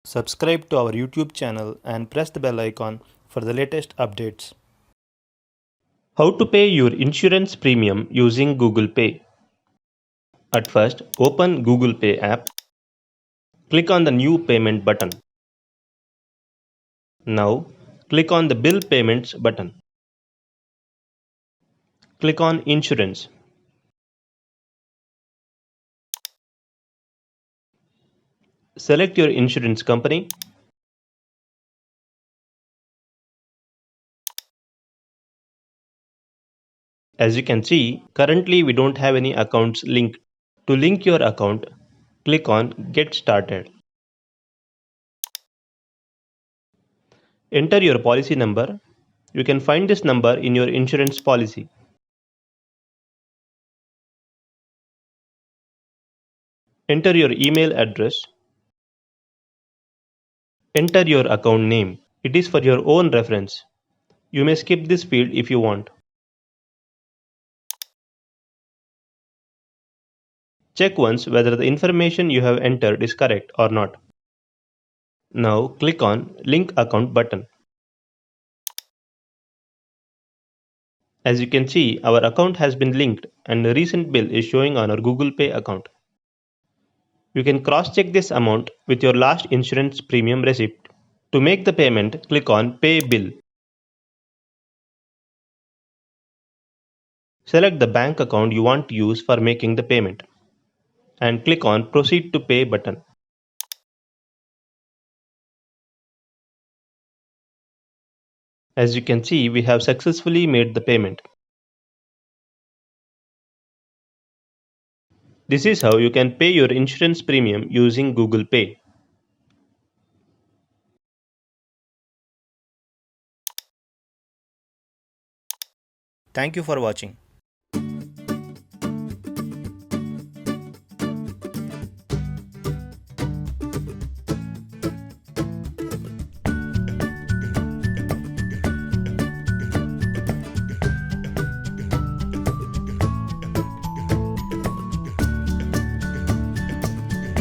Subscribe to our YouTube channel and press the bell icon for the latest updates. How to pay your insurance premium using Google Pay. At first, open Google Pay app. Click on the New Payment button. Now, click on the Bill Payments button. Click on Insurance. Select your insurance company. As you can see, currently we don't have any accounts linked. To link your account, click on Get Started. Enter your policy number. You can find this number in your insurance policy. Enter your email address. Enter your account name. It is for your own reference. You may skip this field if you want. Check once whether the information you have entered is correct or not. Now click on Link Account button. As you can see, our account has been linked and a recent bill is showing on our Google Pay account. You can cross-check this amount with your last insurance premium receipt. To make the payment, click on Pay Bill. Select the bank account you want to use for making the payment and click on Proceed to Pay button. As you can see, we have successfully made the payment. This is how you can pay your insurance premium using Google Pay. Thank you for watching.